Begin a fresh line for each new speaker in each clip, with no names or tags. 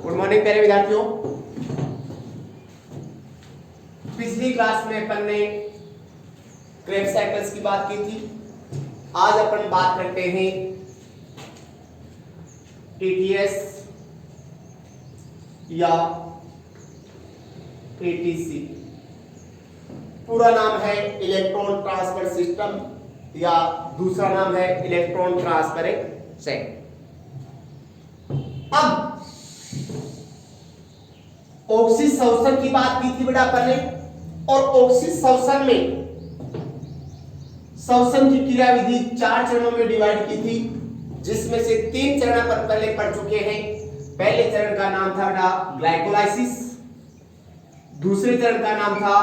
Good morning प्यारे विद्यार्थियों। पिछली क्लास में अपन ने क्रेब्स साइकिल्स की बात की थी। आज अपन बात करते हैं टीटीएस या एटीसी। पूरा नाम है इलेक्ट्रॉन ट्रांसफर सिस्टम या दूसरा नाम है इलेक्ट्रॉन ट्रांसफर चेन। अब ऑक्सीशोषण की बात की थी बेटा अपन ने, और ऑक्सीशोषण में शोषण की क्रिया विधि 4 चरणों में डिवाइड की थी, जिसमें से 3 चरण अपन पहले पढ़ चुके हैं। पहले चरण का नाम था बेटा ग्लाइकोलाइसिस, दूसरे चरण का नाम था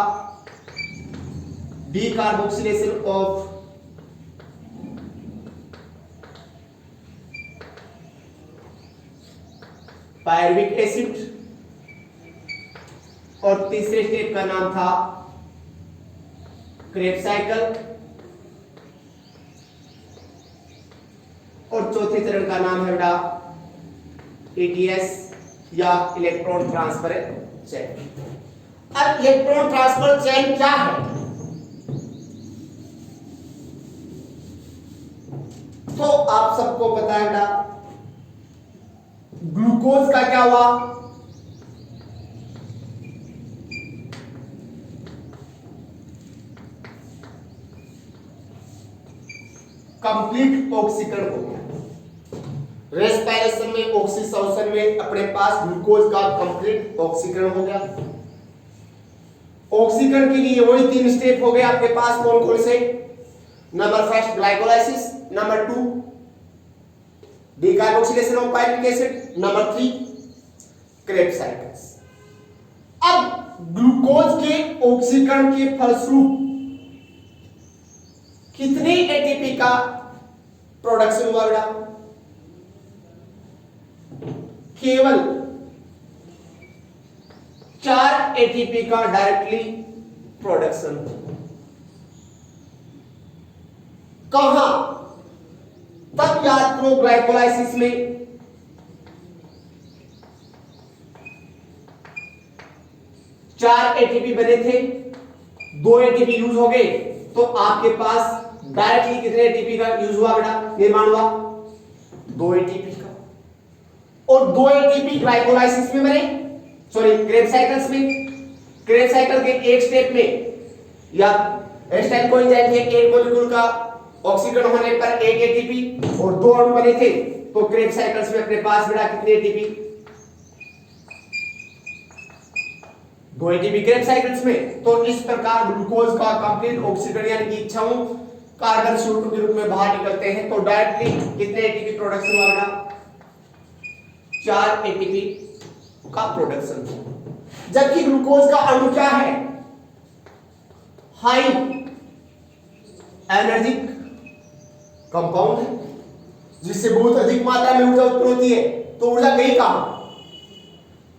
डीकार्बोक्सिलेशन ऑफ पायरुविक एसिड, और तीसरे स्टेप का नाम था क्रेब्स साइकिल, और चौथे चरण का नाम है बेटा एटीएस या इलेक्ट्रॉन ट्रांसफर चेन। अब इलेक्ट्रॉन ट्रांसफर चेन क्या है? तो आप सबको पता है बेटा, ग्लूकोज का क्या हुआ? कंप्लीट ऑक्सीकरण हो गया। रेस्पिरेशन में, ऑक्सीशोषण में अपने पास ग्लूकोज का कंप्लीट ऑक्सीकरण हो गया। ऑक्सीकरण के लिए वही 3 स्टेप हो गए आपके पास। कौन कौन से? Number first glycolysis, number 2 decarboxylation of pyruvic acid, number 3 Krebs cycles. अब ग्लूकोज के ऑक्सीकरण के फलस्वरूप कितने एटीपी का प्रोडक्शन हुआ बेटा? केवल 4 एटीपी का डायरेक्टली प्रोडक्शन। कहां? तब याद करो, ग्लाइकोलाइसिस में 4 एटीपी बने थे, 2 एटीपी यूज हो गए, तो आपके पास डायरेक्टली कितने एटीपी का यूज हुआ बेटा, निर्माण हुआ? 2 एटीपी का। और 2 एटीपी ग्लाइकोलाइसिस में बने, सॉरी क्रेब्स साइकिल्स में। क्रेब्स साइकिल के एक स्टेप में या एस्टाइल कोएंजाइम के एक मॉलिक्यूल का ऑक्सीकरण होने पर 1 एटीपी और 2 अणु बने थे, तो क्रेब्स साइकिल्स में अपने पास बेटा कितने एटीपी? 2 एटीपी क्रेब्स साइकिल्स में। तो इस प्रकार ग्लूकोज का कंप्लीट ऑक्सीकरण यानी कि इच्छाओं कार्बन CO2 के रूप में बाहर निकलते हैं। तो डायरेक्टली कितने एटीपी प्रोडक्शन हुआ बेटा? 4 एटीपी का प्रोडक्शन। जबकि ग्लूकोज का अणु क्या है? हाई एनर्जिक कंपाउंड है, जिससे बहुत अधिक मात्रा में ऊर्जा उत्पन्न होती है। तो ऊर्जा गई कहां?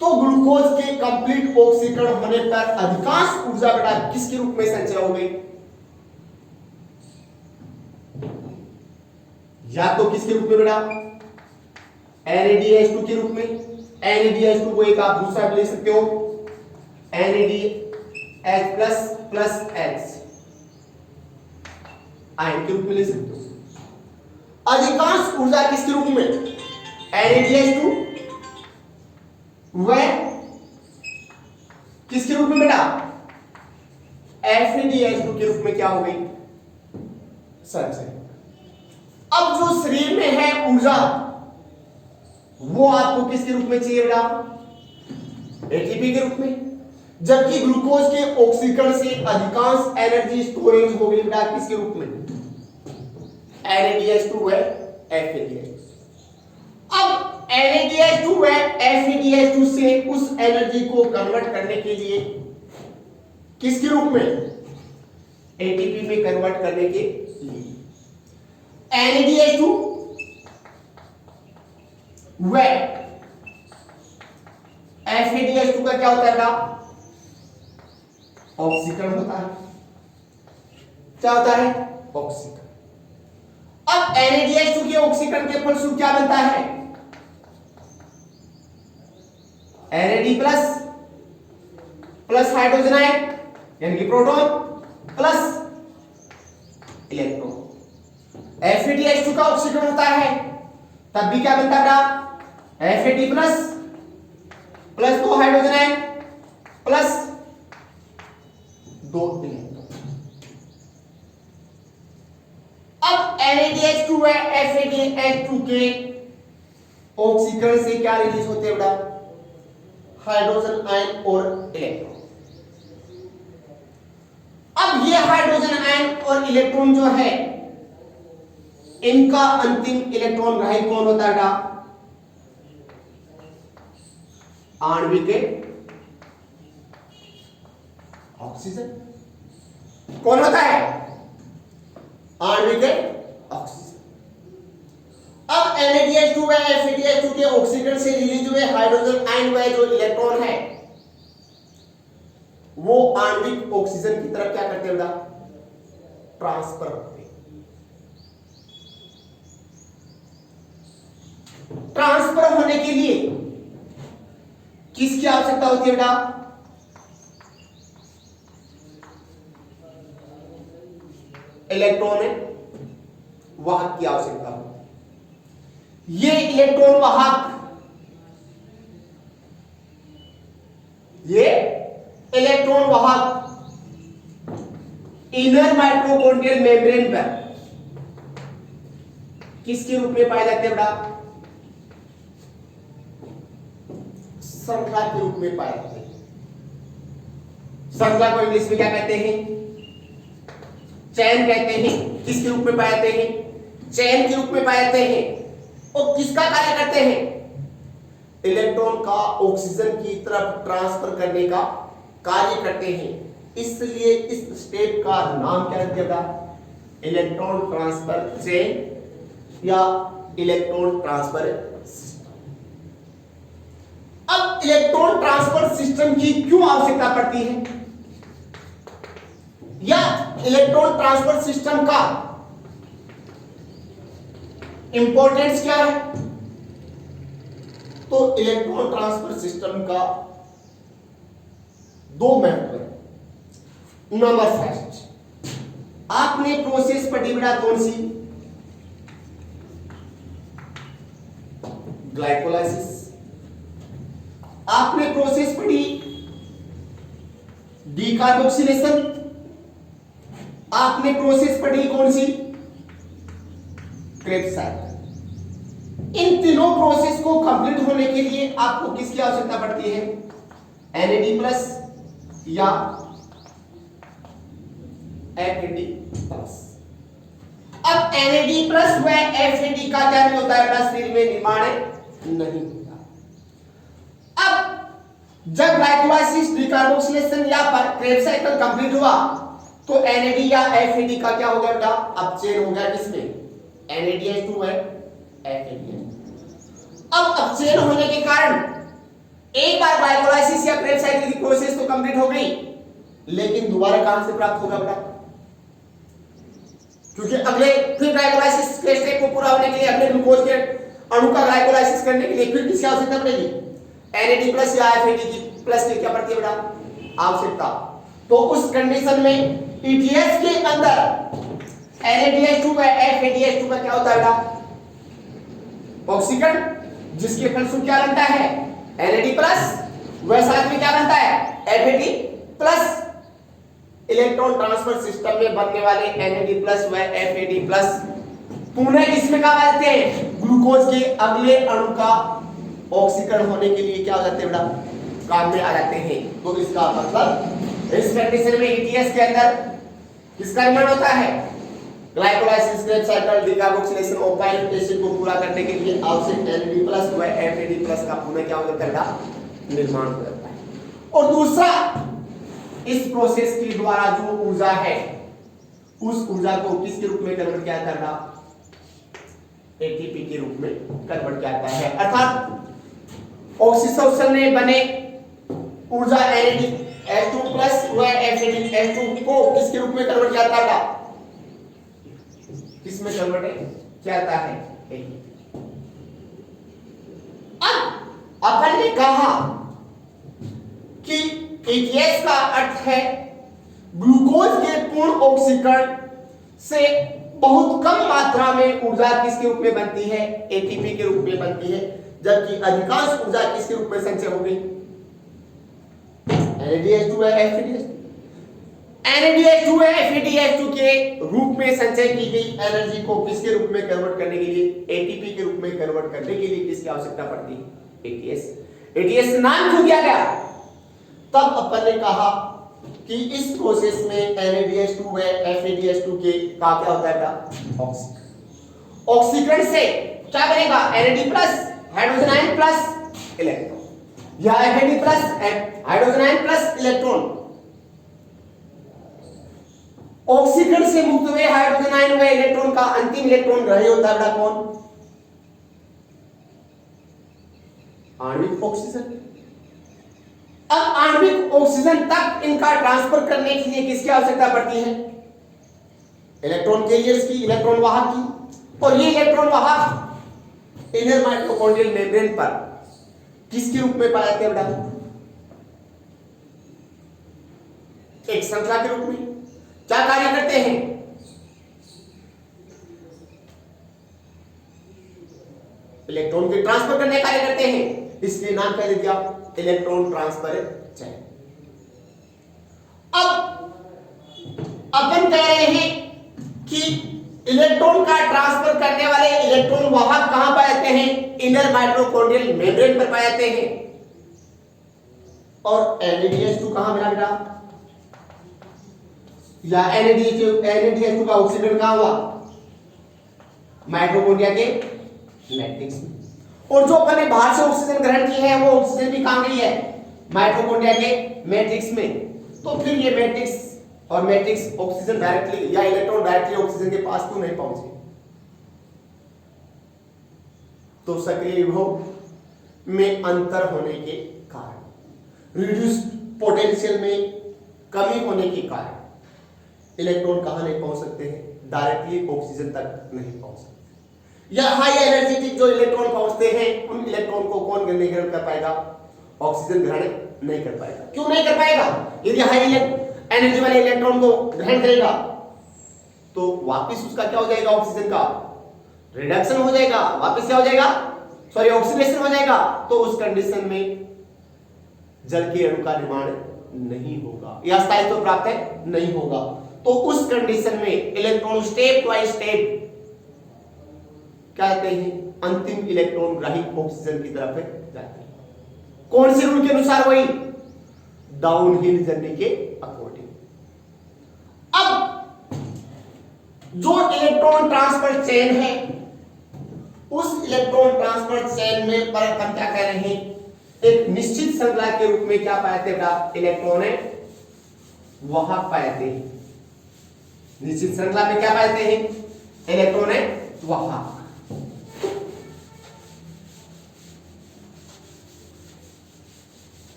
तो ग्लूकोज के कंप्लीट ऑक्सीकरण होने पर अधिकांश ऊर्जा बेटा किसके रूप में संचय हो गई? या तो किसके रूप में बेटा? NADH2 के रूप में। NADH2 को एक आप दूसरा भी ले सकते हो, NADH प्लस H आयन के रूप में ले सकते हो। अधिकांश ऊर्जा किसके रूप में? NADH2 वह किसके रूप में बेटा? FADH2 के रूप में क्या हो गई? संचय। अब जो शरीर में है ऊर्जा, वो आपको किसके रूप में चाहिए बेटा? एटीपी के रूप में। जबकि ग्लूकोज के ऑक्सीकरण से अधिकांश एनर्जी स्टोरेज हो गई बेटा किसके रूप में? NADH2 है FADH। अब NADH2 है FADH2 से उस एनर्जी को कन्वर्ट करने के लिए किसके रूप में? एटीपी में कन्वर्ट करने के लिए NADH2 वह FADH2 का क्या होता है बेटा? ऑक्सीकरण होता है। क्या होता है? ऑक्सीकरण। अब NADH2 के ऑक्सीकरण के फलस्वरूप क्या बनता है? NAD plus plus hydrogen ion यानी कि प्रोटॉन प्लस इलेक्ट्रॉन। FADH2 का ऑक्सीकरण होता है तब भी क्या बनता है FAD plus plus 2 hydrogen ion plus 2 electron. अब NADH2 है FADH2 के ऑक्सीकरण से क्या रिलीज होते हैं बेटा हाइड्रोजन आयन और इलेक्ट्रॉन। अब ये हाइड्रोजन आयन और इलेक्ट्रॉन जो है इनका अंतिम इलेक्ट्रॉन ग्राही कौन होता है? आणविक ऑक्सीजन। कौन होता है? आणविक ऑक्सीजन। अब NADH2 व FADH2 के ऑक्सीकरण से रिलीज हुए हाइड्रोजन आयन व जो इलेक्ट्रॉन है वो आणविक ऑक्सीजन की तरफ क्या करते हैं बेटा? ट्रांसफर करते हैं। ट्रांसफर होने के लिए किसकी आवश्यकता होती है बेटा? इलेक्ट्रॉन वाहक की आवश्यकता होती है। ये इलेक्ट्रॉन वाहक इनर माइटोकॉन्ड्रियल मेम्ब्रेन पर किसके रूप में पाए जाते हैं बेटा? श्रृंखला के रूप में पाए जाते हैं। श्रृंखला को इंग्लिश में क्या कहते हैं? चैन कहते हैं। किसके रूप में पाए जाते हैं? चैन के रूप में पाए जाते हैं। और किसका कार्य करते हैं? इलेक्ट्रॉन का ऑक्सीजन की तरफ ट्रांसफर करने का कार्य करते हैं। इसलिए इस स्टेप का नाम क्या दिया? इलेक्ट्रॉन ट्रांसफर चेन या इलेक्ट्रॉन ट्रांसफर सिस्टम। अब इलेक्ट्रॉन ट्रांसफर सिस्टम की क्यों आवश्यकता पड़ती है या इलेक्ट्रॉन ट्रांसफर सिस्टम का इंपॉर्टेंस क्या है? तो इलेक्ट्रॉन ट्रांसफर सिस्टम का दो महत्व है। नंबर फर्स्ट, आपने प्रोसेस पढ़ी बेटा कौन सी? ग्लाइकोलाइसिस। आपने प्रोसेस पढ़ी डीकार्बोक्सिलेशन। आपने प्रोसेस पढ़ी कौन सी? Krebs cycle. इन तीनों प्रोसेस को कंप्लीट होने के लिए आपको किसकी आवश्यकता पड़ती है? NAD प्लस या FAD प्लस। अब NAD प्लस व FAD का क्या नहीं होता है? शरीर में निर्माण नहीं होता। अब जब ग्लाइकोलाइसिस डीकार्बोक्सिलेशन या क्रेब्स साइकिल कंप्लीट हुआ तो NAD या FAD का क्या हो गया बेटा? अपचयन हो गया। किसमें? NADH2 है FAD। अब अपचयन होने के कारण एक बार ग्लाइकोलाइसिस या क्रेब्स साइकिल की प्रोसेस तो कंप्लीट हो गई, लेकिन दोबारा कहां से प्राप्त होगा बेटा? क्योंकि अगले फिर ग्लाइकोलाइसिस के स्टेप को पूरा होने के लिए अगले ग्लूकोज के अणु का ग्लाइकोलाइसिस करने के लिए फिर किसकी आवश्यकता पड़ेगी? NAD प्लस या FAD की प्लस की क्या पड़ती है बेटा? आवश्यकता। तो उस कंडीशन में ETS के अंदर NADH2 व FADH2 का क्या होता है बेटा? ऑक्सीकरण, जिसके फलस्वरूप क्या बनता है? NAD प्लस व साथ में क्या बनता है? FAD plus. Electron transfer system में बनने वाले NAD प्लस व FAD प्लस पुनः किसमें काम आते हैं? ग्लूकोज के अगले अणु का ऑक्सीकरण होने के लिए क्या हो जाते हैं बेटा? काम में आ जाते हैं। तो इसका मतलब इस कंडीशन में ETS के अंदर किसका निर्माण होता है? ग्लाइकोलाइसिस, क्रेब्स साइकिल, डीकार्बोक्सिलेशन, ओपाइल एसिड को पूरा करने के लिए आवश्यक NAD प्लस व FAD प्लस का पुनः क्या हो जाता है बेटा? निर्माण हो जाता है। और दूसरा, इस प्रोसेस के द्वारा जो ऊर्जा है उस ऊर्जा को किसके रूप में कन्वर्ट किया जाता है? ATP के रूप में कन्वर्ट किया जाता है। अर्थात ऑक्सीजन में बने ऊर्जा NADH2 प्लस व FADH2 को किसके रूप में कन्वर्ट किया जाता है? किसमें कन्वर्ट किया जाता है? अब अपन ने कहा ATS का अर्थ है ग्लूकोज के पूर्ण ऑक्सीकरण से बहुत कम मात्रा में ऊर्जा किसके रूप में बनती है? ATP के रूप में बनती है, जबकि अधिकांश ऊर्जा किसके रूप में संचय हो गई? NADH2 है FADH2। NADH2 है FADH2 के रूप में संचय की गई एनर्जी को किसके रूप में कन्वर्ट करने के लिए? ATP के रूप में कन्वर्ट करने के लिए किसकी आवश्यकता पड़ती है? ATS। ATS नाम क्यों दिया गया? तब अपन ने कहा कि इस प्रोसेस में NADH2 व FADH2 के का क्या होता है? ऑक्सीकरण। ऑक्सीकरण से क्या बनेगा? NAD plus hydrogen ion plus electron, या FAD plus hydrogen ion plus electron. ऑक्सीकरण से मुक्त हुए हाइड्रोजन आयन व इलेक्ट्रॉन का अंतिम इलेक्ट्रॉन ग्राही होता है कौन? आणविक ऑक्सीजन। अब आणविक ऑक्सीजन तक इनका ट्रांसफर करने के लिए किसकी आवश्यकता पड़ती है? इलेक्ट्रॉन कैरियर्स की, इलेक्ट्रॉन वाहक की। और ये इलेक्ट्रॉन वाहक इनर माइटोकॉन्ड्रियल मेम्ब्रेन पर किसके रूप में पाए जाते हैं बेटा? एक श्रृंखला के रूप में। क्या कार्य करते हैं? इलेक्ट्रॉन के ट्रांसफर करने का कार्य करते हैं, इसलिए नाम क्या दे दिया? Electron transfer chain. अब अपन कह रहे हैं कि इलेक्ट्रॉन का ट्रांसफर करने वाले इलेक्ट्रॉन वाहक कहां पाए जाते हैं? इनर माइटोकॉन्ड्रियल मेम्ब्रेन पर पाए जाते हैं। और NADH2 कहां मिला बेटा? या NADH2 का ऑक्सीकरण कहां हुआ? माइटोकॉन्ड्रिया के मैट्रिक्स में। और जो अपन ने बाहर से ऑक्सीजन ग्रहण की है वो ऑक्सीजन भी कहां गई है? माइटोकॉन्ड्रिया के मैट्रिक्स में। तो फिर ये मैट्रिक्स और मैट्रिक्स ऑक्सीजन डायरेक्टली या इलेक्ट्रॉन डायरेक्टली ऑक्सीजन के पास क्यों नहीं पहुंचे? तो सक्रिय विभव में अंतर होने के कारण, रिड्यूस्ड पोटेंशियल में कमी होने के कारण इलेक्ट्रॉन कहां नहीं पहुंच सकते हैं? डायरेक्टली ऑक्सीजन तक नहीं पहुंच सकते। या हाई एनर्जेटिक जो इलेक्ट्रॉन पहुंचते हैं उन इलेक्ट्रॉन को कौन ग्रहण कर पाएगा? ऑक्सीजन ग्रहण नहीं कर पाएगा। क्यों नहीं कर पाएगा? यदि हाई एनर्जी वाले इलेक्ट्रॉन को ग्रहण करेगा तो वापस उसका क्या हो जाएगा? ऑक्सीजन का रिडक्शन हो जाएगा, वापस क्या हो जाएगा? सॉरी, ऑक्सीडेशन हो जाएगा। तो उस कंडीशन में जल के अणु का निर्माण नहीं होगा या स्थायित्व प्राप्त नहीं होगा। तो उस कंडीशन में इलेक्ट्रॉन स्टेप बाय स्टेप क्या कहते हैं? अंतिम इलेक्ट्रॉन ग्राही ऑक्सीजन की तरफ जाते हैं। कौन से रूल के अनुसार? वही डाउनहिल जर्नी के अकॉर्डिंग। अब जो इलेक्ट्रॉन ट्रांसफर चेन है उस इलेक्ट्रॉन ट्रांसफर चेन में पर हम क्या कह रहे हैं? एक निश्चित श्रृंखला के रूप में क्या पाए जाते हैं? इलेक्ट्रॉन वाहक पाए जाते हैं। निश्चित श्रृंखला में क्या पाए जाते हैं? इलेक्ट्रॉन वाहक।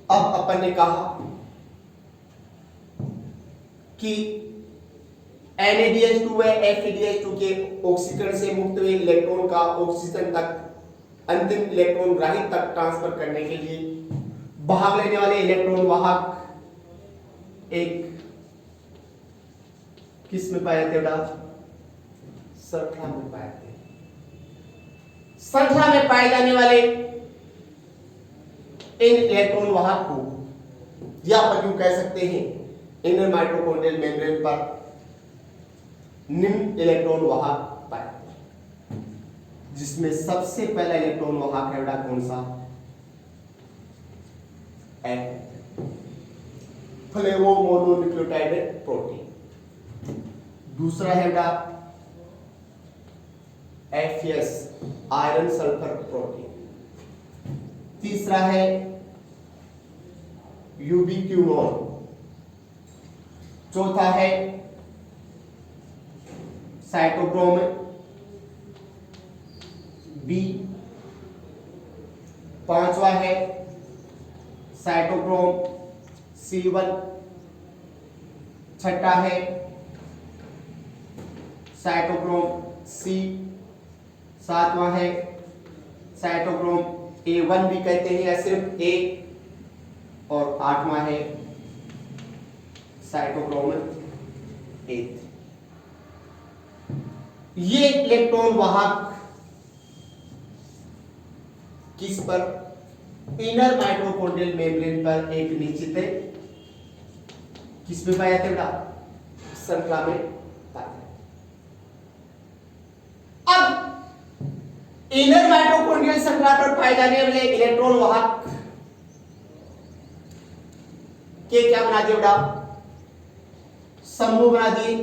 अब अपन ने कहा कि NADH2 व FADH2 के ऑक्सीकरण से मुक्त हुए इलेक्ट्रॉन का ऑक्सीजन तक अंतिम इलेक्ट्रॉन ग्राही तक ट्रांसफर करने के लिए भाग लेने वाले इलेक्ट्रॉन वाहक एक किस में पाए जाते हैं? श्रृंखला में पाए जाते हैं। श्रृंखला में पाए जाने वाले इन इलेक्ट्रॉन वाहक को या अपन यूं कह सकते हैं इनर माइटोकॉन्ड्रियल मेम्ब्रेन पर निम्न इलेक्ट्रॉन वाहक पाए, जिसमें सबसे पहला इलेक्ट्रॉन वाहक है बेटा कौन सा? फ्लेवोमोनोन्यूक्लियोटाइड प्रोटीन। दूसरा है बेटा FS आयरन सल्फर प्रोटीन। तीसरा है यूबिक्विनोन। चौथा है साइटोक्रोम बी। पांचवा है साइटोक्रोम C1। छठा है साइटोक्रोम C। सातवां है साइटोक्रोम A1 भी कहते हैं या सिर्फ A, और आठवां है साइटोक्रोम A3। ये इलेक्ट्रॉन वाहक किस पर, इनर माइटोकॉन्ड्रियल मेम्ब्रेन पर एक निश्चित किस में पाया जाते बेटा, श्रृंखला में पाया जाते। अब इनर माइटोकॉन्ड्रियल श्रृंखला पर पाए जाने वाले इलेक्ट्रॉन वाहक के क्या बना दिए बेटा, समूह बना दिए,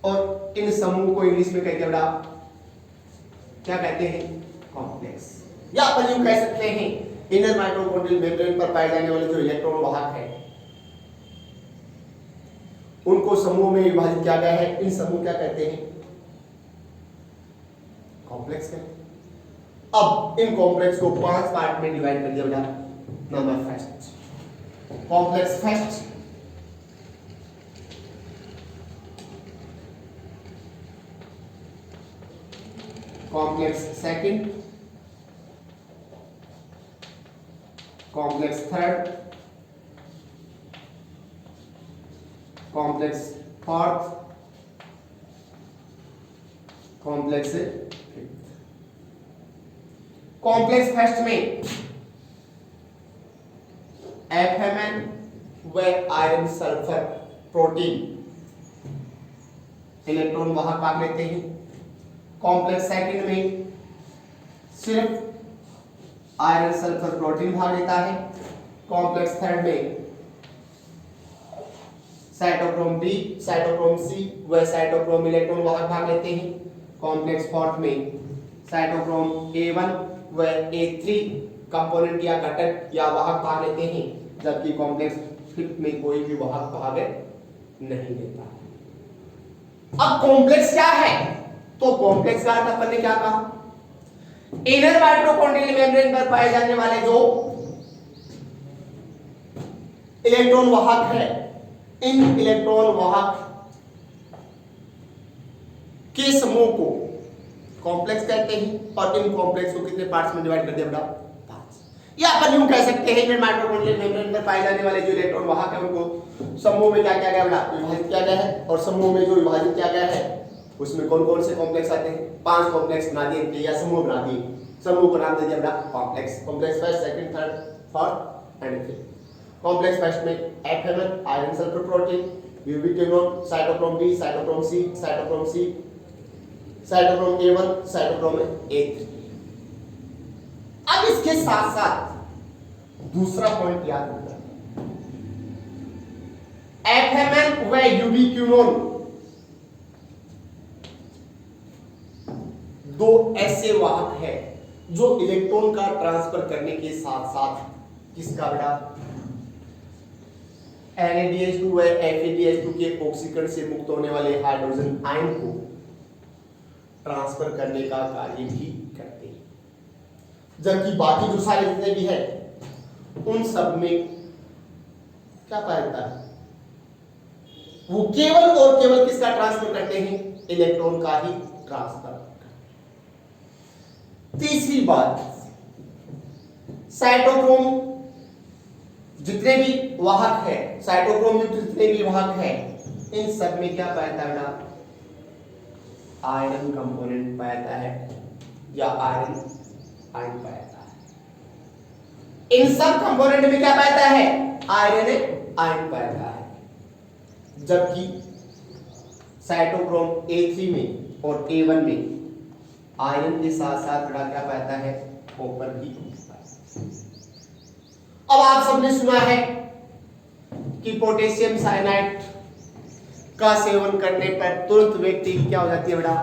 और इन समूह को इंग्लिश में कहते हैं बेटा, क्या कहते हैं, कॉम्प्लेक्स, या अपन यूं कह सकते हैं इनर माइटोकॉन्ड्रियल मेम्ब्रेन पर पाए जाने वाले जो इलेक्ट्रॉन वाहक है उनको समूह में विभाजित किया गया है। इन समूह क्या कहते हैं, कॉम्प्लेक्स कहते हैं। अब इन कॉम्प्लेक्स को 5 पार्ट में डिवाइड कर दिया बेटा। Number first complex first, complex second, complex third, complex fourth, complex fifth. Complex first में FMN व आयरन सल्फर प्रोटीन इलेक्ट्रॉन वाहक भाग लेते हैं। कॉम्प्लेक्स सेकंड में सिर्फ आयरन सल्फर प्रोटीन भाग लेता है। कॉम्प्लेक्स थर्ड में साइटोक्रोम बी, साइटोक्रोम सी व साइटोक्रोम इलेक्ट्रॉन वाहक भाग लेते हैं। कॉम्प्लेक्स फोर्थ में साइटोक्रोम A1 व A3 कंपोनेंट या घटक या वाहक भाग लेते हैं, जबकि कॉम्प्लेक्स फिफ्थ में कोई भी वाहक भाग नहीं लेता। अब कॉम्प्लेक्स क्या है, तो कॉम्प्लेक्स का अर्थ अपन ने क्या कहा, इनर माइटोकॉन्ड्रियल मेम्ब्रेन पर पाए जाने वाले जो इलेक्ट्रॉन वाहक है, इन इलेक्ट्रॉन वाहक के समूह को कॉम्प्लेक्स कहते हैं। और इन कॉम्प्लेक्स को कितने पार्ट्स में डिवाइड कर दिया बेटा, 5। या अपन यूं कह सकते हैं इनर माइटोकॉन्ड्रियल मेम्ब्रेन पर पाए जाने वाले जो इलेक्ट्रॉन वाहक है उनको समूह में क्या किया गया बेटा, विभाजित किया गया है। और समूह में जो विभाजित किया गया है उसमें कौन कौन से कॉम्प्लेक्स आते हैं, 5 कॉम्प्लेक्स बना दिए या समूह बना दिए। समूह को नाम दे दिया बेटा complex. Complex first, second, third, fourth and fifth. Complex first में FMN iron sulphur protein, ubiquinone, cytochrome B, cytochrome C, cytochrome C, cytochrome A1, cytochrome A3। अब इसके साथ साथ दूसरा पॉइंट याद रखना, FMN व यूबिक्विनोन दो ऐसे वाहक है जो इलेक्ट्रॉन का ट्रांसफर करने के साथ साथ किसका बेटा, NADH2 व FADH2 के ऑक्सीकरण से मुक्त होने वाले हाइड्रोजन आयन को ट्रांसफर करने का कार्य भी करते हैं। जबकि बाकी जो सारे जितने भी है उन सब में क्या पाया जाता है, वो केवल और केवल किसका ट्रांसफर करते हैं, इलेक्ट्रॉन का ही ट्रांसफर। तीसरी बात, साइटोक्रोम जितने भी वाहक है, साइटोक्रोम युक्त जितने भी वाहक है, इन सब में क्या पाया जाता है, आयरन कंपोनेंट पाया जाता है या आयरन पाया जाता है। इन सब कंपोनेंट में क्या पाया जाता है, आयरन पाया जाता है। जबकि साइटोक्रोम A3 में और A1 में आयरन के साथ साथ बड़ा क्या पाता है, कॉपर भी। अब आप सबने सुना है कि पोटेशियम साइनाइड का सेवन करने पर तुरंत व्यक्ति की क्या हो जाती है बेटा,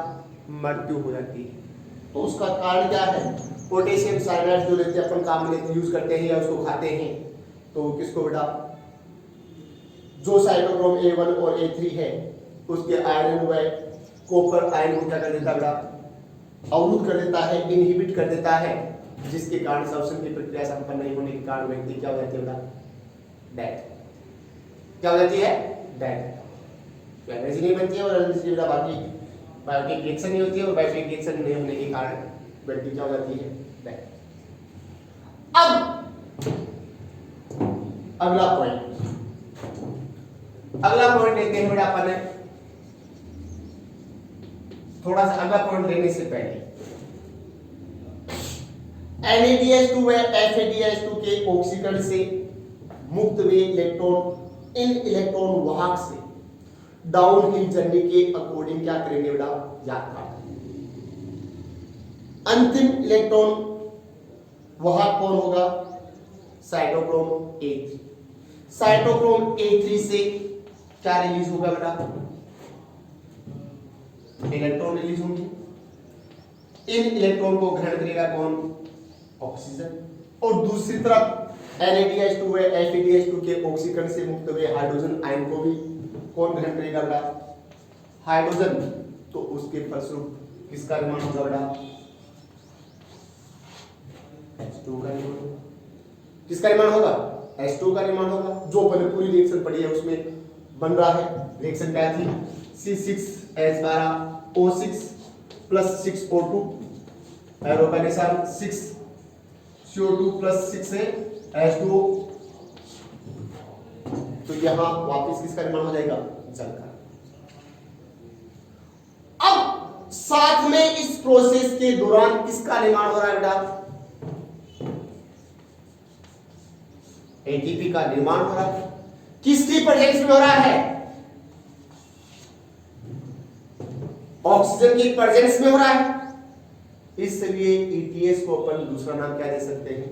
मृत्यु हो जाती है। तो उसका कारण क्या है, पोटेशियम साइनाइड जो लेते अपन काम में यूज करते हैं या उसको खाते हैं, तो किसको बेटा, जो साइटोक्रोम A1 और A3 है उसके आयरन व कॉपर आयन को क्या कर देता है बेटा, अवरुद्ध कर देता है, इनहिबिट कर देता है, जिसके कारण श्वसन की प्रक्रिया संपन्न नहीं होने के कारण व्यक्ति क्या हो जाती है बेटा, डेथ। क्या हो जाती है, डेथ। एनर्जी नहीं बनती है और एनर्जी बेटा बाकी बायोटिक रिएक्शन नहीं होती है, और बायोटिक रिएक्शन नहीं होने के कारण बैटरी क्या हो जाती है, बैक। अब अगला पॉइंट लेते हैं बेटा अपन, थोड़ा सा अगला पॉइंट लेने से पहले NADH2 व FADH2 के ऑक्सीकरण से मुक्त हुए इलेक्ट्रॉन इन इलेक्ट्रॉन वाहक से डाउनहिल जर्नी के अकॉर्डिंग क्या करेंगे बेटा, यात्रा। अंतिम इलेक्ट्रॉन वाहक कौन होगा, साइटोक्रोम A3। साइटोक्रोम A3 से क्या रिलीज होगा बेटा, इलेक्ट्रॉन रिलीज होंगे। इन इलेक्ट्रॉन को ग्रहण करेगा कौन, ऑक्सीजन। और दूसरी तरफ NADH2 व FADH2 के ऑक्सीकरण से मुक्त हुए हाइड्रोजन आयन को भी कौन ग्रहण करेगा बेटा, हाइड्रोजन। तो उसके फलस्वरूप किसका निर्माण होगा बेटा, H2 का निर्माण। किसका निर्माण होगा, H2 का निर्माण होगा। जो अपन पूरी रिएक्शन पढ़ी है उसमें बन रहा है। रिएक्शन क्या थी, C6H12O6 प्लस 6O2, एरो का निशान 6CO2 प्लस 6 है H2O। तो यहां वापस किसका निर्माण हो जाएगा, जल का। अब साथ में इस प्रोसेस के दौरान किसका निर्माण हो रहा है बेटा, एटीपी का निर्माण हो रहा है। किसकी प्रेजेंस में हो रहा है, ऑक्सीजन की प्रेजेंस में हो रहा है। इसलिए ETS को अपन दूसरा नाम क्या दे सकते हैं,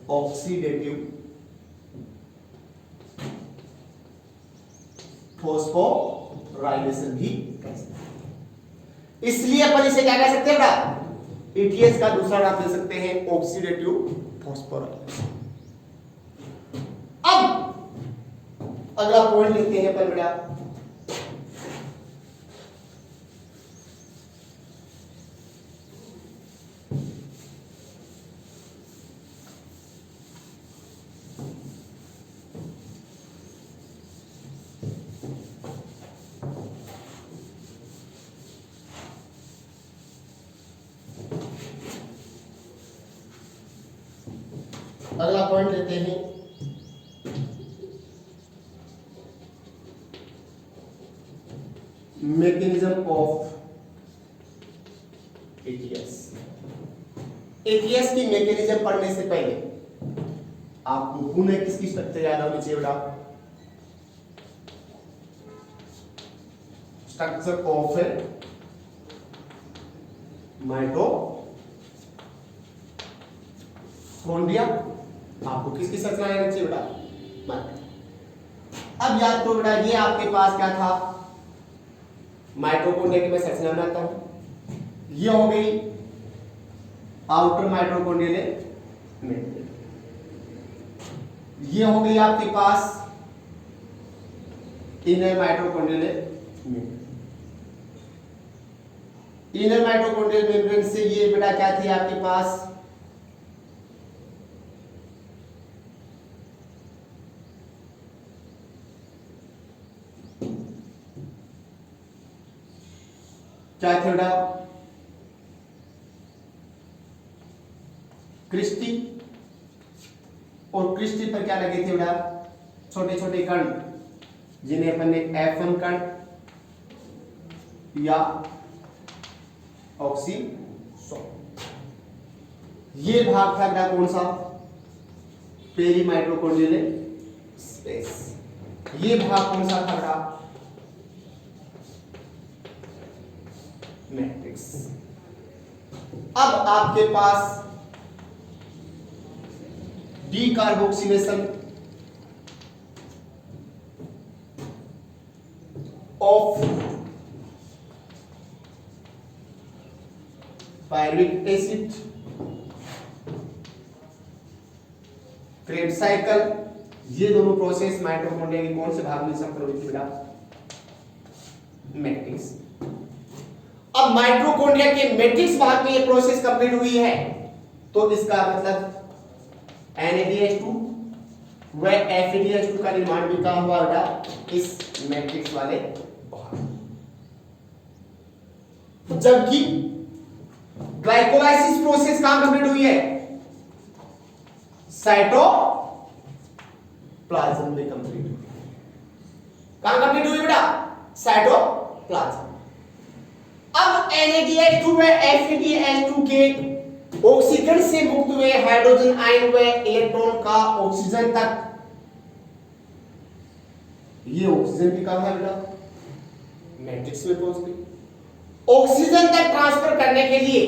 ऑक्सीडेटिव फॉस्फोराइलेशन भी कह सकते हैं। इसलिए अपन इसे क्या कह सकते हैं बेटा, ETS का दूसरा नाम दे सकते हैं ऑक्सीडेटिव फॉस्फोराइलेशन। अब अगला पॉइंट लेते हैं अपन बेटा, अगला पॉइंट लेते हैं मैकेनिज्म ऑफ ATS। ATS की मैकेनिज्म पढ़ने से पहले आपको पुनः किसकी स्ट्रक्चर याद होनी चाहिए बेटा, स्ट्रक्चर ऑफ माइटोकॉन्ड्रिया। आपको किसकी संरचना याद चाहिए बेटा, अब याद करो बेटा, ये आपके पास क्या था, माइटोकॉन्ड्रिया की मैं संरचना बनाता हूं। ये हो गई आउटर माइटोकॉन्ड्रियल मेम्ब्रेन, ये हो गई आपके पास inner mitochondrial membrane. Inner mitochondrial membrane से ये बेटा क्या थी आपके पास, क्या थे बेटा, क्रिस्टी। और क्रिस्टी पर क्या लगे थे बेटा, छोटे छोटे कण, जिन्हें अपन ने F1 कण या ऑक्सीसोम। ये भाग था बेटा कौन सा, पेरीमाइटोकॉन्ड्रियल स्पेस। ये भाग कौन सा था बेटा, मैट्रिक्स। अब आपके पास decarboxylation of pyruvic acid, Krebs cycle, ये दोनों प्रोसेस माइटोकॉन्ड्रिया के कौन से भाग में संपन्न हुई थी बेटा, मैट्रिक्स। अब माइटोकॉन्ड्रिया के मैट्रिक्स भाग में ये प्रोसेस कंप्लीट हुई है, तो इसका मतलब NADH2 वह FeDH2 का निर्माण भी कहाँ हुआ बेटा, इस मैट्रिक्स वाले भाग। जबकि ग्लाइकोलाइसिस प्रोसेस कहां कंप्लीट हुई है, साइटोप्लाज्म में कंप्लीट हुई। कहां कंप्लीट हुई बेटा, साइटोप्लाज्म। अब NADH2 व FeDH2 के ऑक्सीजन से मुक्त हुए हाइड्रोजन आयन व इलेक्ट्रॉन का ऑक्सीजन तक, ये ऑक्सीजन भी कहां है बेटा, मैट्रिक्स में पहुंच गई। ऑक्सीजन तक ट्रांसफर करने के लिए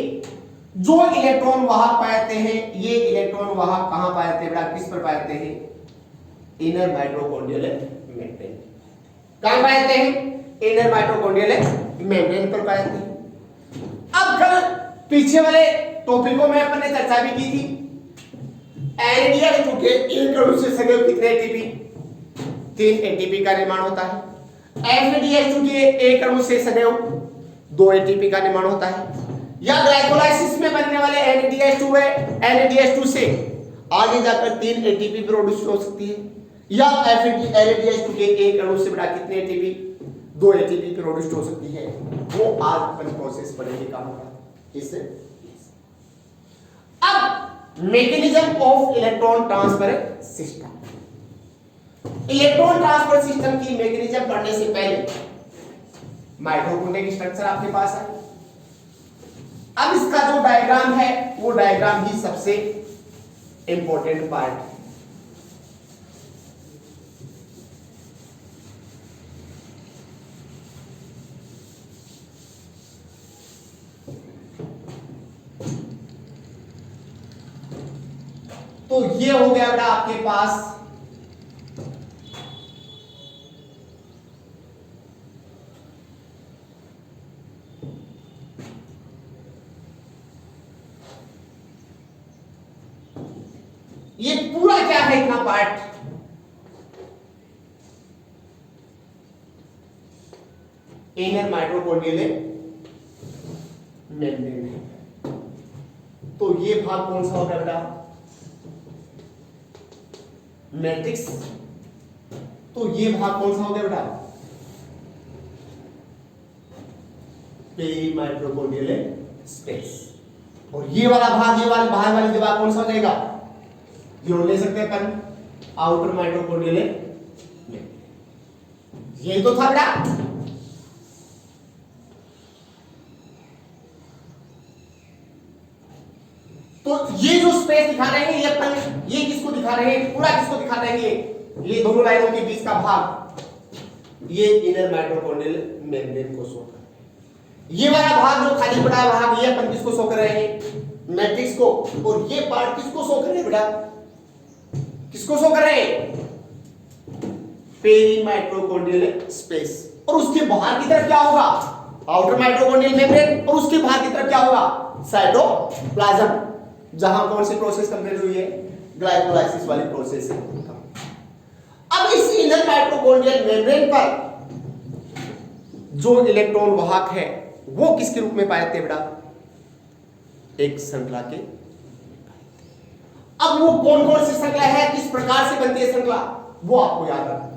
जो इलेक्ट्रॉन वाहक पाते हैं, ये इलेक्ट्रॉन वाहक कहां पाते हैं बेटा, किस पर पाते हैं, इनर माइटोकॉन्ड्रियल मेम्ब्रेन। कहां पाते हैं, इनर माइटोकॉन्ड्रियल मेम्ब्रेन पर पाते हैं। अब कल पीछे वाले टॉपिकों में अपन ने चर्चा भी की थी, NADH2 के एक अणु से सगे कितने एटीपी, 3 एटीपी का निर्माण होता है। FeDH2 के एक अणु से सगे 2 एटीपी का निर्माण होता है। या ग्लाइकोलाइसिस में बनने वाले NADH2 से आगे जाकर 3 एटीपी प्रोड्यूस हो सकती है। या NADH2 के एक अणु से बड़ा कितने एटीपी, 2 एटीपी प्रोड्यूस हो सकती है। वो आज अपन प्रोसेस पढ़ेंगे काम का इससे। अब mechanism of electron transfer system, electron transfer system की मैकेनिज्म पढ़ने से पहले माइटोकॉन्ड्रिया की स्ट्रक्चर आपके पास है। अब इसका जो डायग्राम है वो डायग्राम ही सबसे इंपॉर्टेंट पार्ट है। तो ये हो गया बेटा आपके पास ये पूरा क्या है, इतना पार्ट इनर माइटोकॉन्ड्रियल मेम्ब्रेन है। तो ये भाग कौन सा होगा बेटा, मैट्रिक्स। तो ये भाग कौन सा हो गया बेटा, पेरी माइटोकॉन्ड्रियल स्पेस। और ये वाला भाग, ये वाली बाहर वाली दीवार कौन सा हो जाएगा, ये ले सकते हैं अपन, आउटर माइटोकॉन्ड्रियल। ये तो था बेटा। तो ये जो स्पेस दिखा रहे हैं, ये अपन, ये किसको दिखा रहे हैं, पूरा किसको दिखा रहे हैं, ये दोनों लाइनों के बीच का भाग, ये इनर माइटोकॉन्ड्रियल मेम्ब्रेन को शो कर रहे हैं। ये वाला भाग जो खाली पड़ा भाग, ये अपन किसको शो कर रहे हैं, मैट्रिक्स को। और ये पार्ट किसको शो कर रहे हैं बेटा, किसको शो कर रहे हैं, पेरी माइटोकॉन्ड्रियल स्पेस। और उसके बाहर की तरफ क्या होगा, आउटर माइटोकॉन्ड्रियल मेम्ब्रेन। और उसके बाहर की तरफ क्या होगा, साइटोप्लाज्म, जहां कौन सी प्रोसेस कंप्लीट हुई है, ग्लाइकोलाइसिस वाली प्रोसेस है। अब इस इनर माइटोकॉन्ड्रियल मेम्ब्रेन पर जो इलेक्ट्रॉन वाहक है वो किसके रूप में पाए थे बेटा, एक श्रृंखला के। अब वो कौन कौन सी श्रृंखला है, किस प्रकार से बनती है श्रृंखला, वो आपको याद रखना।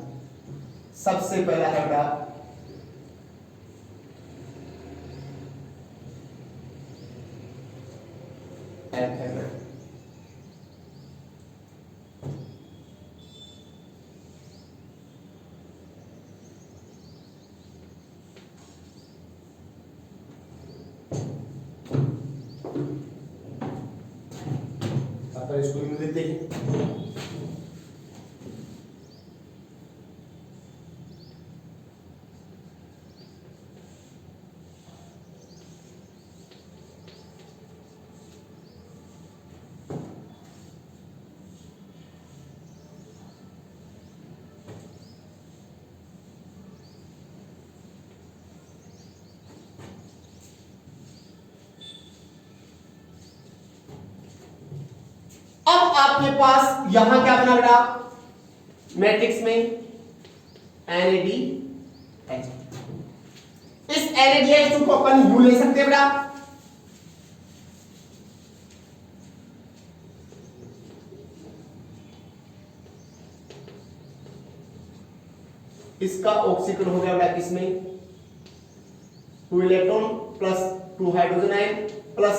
सबसे पहला है बेटा एथेनॉल। अपन स्कूल में देते हैं। अब आपके पास यहां क्या बना बेटा, मैट्रिक्स में NADH। इस NADH2 को अपन यू ले सकते हैं बेटा, इसका ऑक्सीकरण हो गया बेटा किसमें 2 electron plus 2 hydrogen ion plus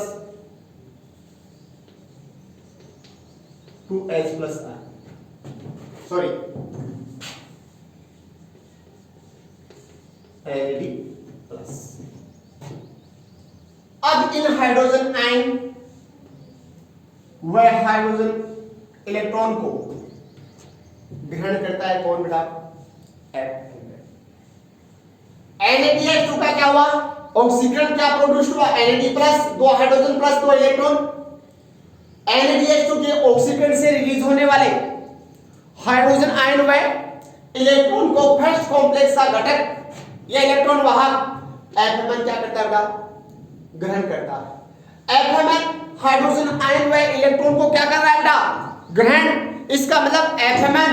2H plus sorry Nd plus. अब इन हाइड्रोजन आयन वह हाइड्रोजन इलेक्ट्रॉन को ग्रहण करता है कौन बेटा NADH2 का क्या हुआ ऑक्सीकरण क्या प्रोड्यूस हुआ NAD plus 2 hydrogen plus 2 electron. NADH2 के ऑक्सीकरण से रिलीज होने वाले हाइड्रोजन आयन व इलेक्ट्रॉन को फर्स्ट कॉम्प्लेक्स का घटक या इलेक्ट्रॉन वाहक FMN क्या करता है बेटा ग्रहण करता है। FMN हाइड्रोजन आयन व इलेक्ट्रॉन को क्या कर रहा है बेटा ग्रहण। इसका मतलब FMN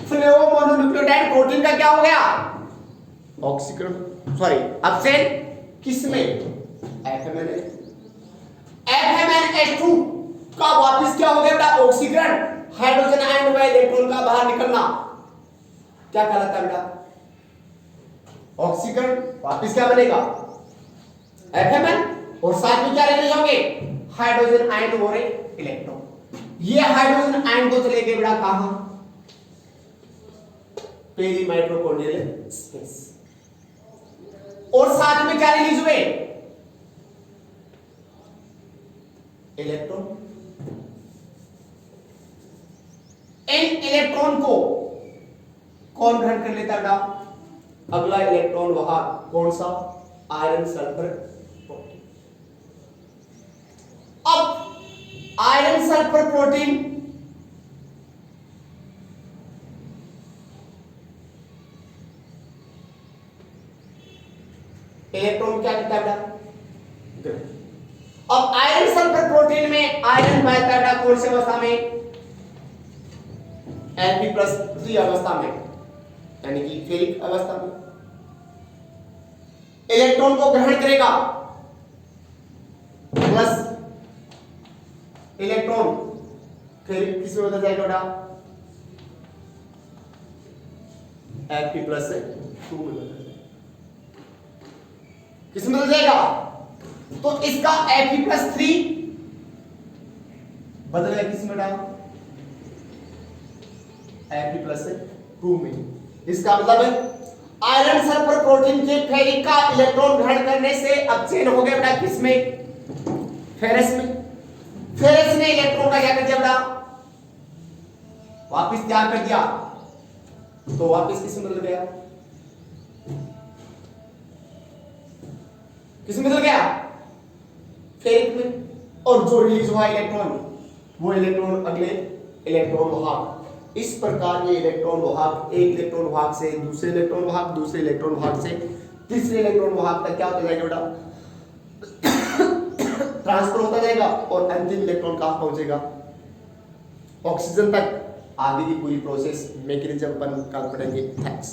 फ्लेवोमोनोन्यूक्लियोटाइड प्रोटीन का क्या हो गया ऑक्सीकरण सॉरी अपसेन किसमें FMNH2 का वापस क्या हो गया बेटा ऑक्सीकरण हाइड्रोजन आयन व इलेक्ट्रॉन का बाहर निकलना क्या कहलाता है बेटा ऑक्सीकरण। वापस क्या बनेगा FMN और साथ में क्या रिलीज होंगे हाइड्रोजन आयन और इलेक्ट्रॉन। ये हाइड्रोजन आयन तो चले गए बेटा कहां पेरी माइटोकॉन्ड्रियल स्पेस और साथ में क्या रिलीज हुए इलेक्ट्रॉन। इन इलेक्ट्रॉन को कौन ग्रहण कर लेता बेटा अगला इलेक्ट्रॉन वाहक कौन सा आयरन सल्फर प्रोटीन। अब आयरन सल्फर प्रोटीन इलेक्ट्रॉन क्या करता है बेटा अब आयरन सल्फर प्रोटीन में आयरन पाता है बेटा कौन सी अवस्था में Fe+3 अवस्था में यानी कि फेरिक अवस्था में। इलेक्ट्रॉन को ग्रहण करेगा प्लस इलेक्ट्रॉन फेरिक किसमें बदल जाएगा बेटा Fe+2 में बदल जाएगा किसमें बदल जाएगा तो इसका Fe+3 बदल गया किसमें बेटा Fe+2 में। इसका मतलब है आयरन सल्फर प्रोटीन के फेरिक का इलेक्ट्रॉन ग्रहण करने से अपचयन हो गया बेटा किसमें फेरस में। फेरस ने इलेक्ट्रॉन का क्या कर दिया बेटा वापस त्याग कर दिया तो वापस किसमें बदल गया किसमें बदल गया फेरिक में। और जो रिलीज हुआ इलेक्ट्रॉन वो इलेक्ट्रॉन अगले इलेक्ट्रॉन वाहक। इस प्रकार ये इलेक्ट्रॉन वाहक एक इलेक्ट्रॉन वाहक से दूसरे इलेक्ट्रॉन वाहक दूसरे इलेक्ट्रॉन वाहक से तीसरे इलेक्ट्रॉन वाहक तक क्या होता जाएगा बेटा ट्रांसफर होता जाएगा और अंतिम इलेक्ट्रॉन कहां पहुंचेगा ऑक्सीजन तक। आगे की पूरी प्रोसेस मैकेनिज्म अपन कल पढ़ेंगे। थैंक्स।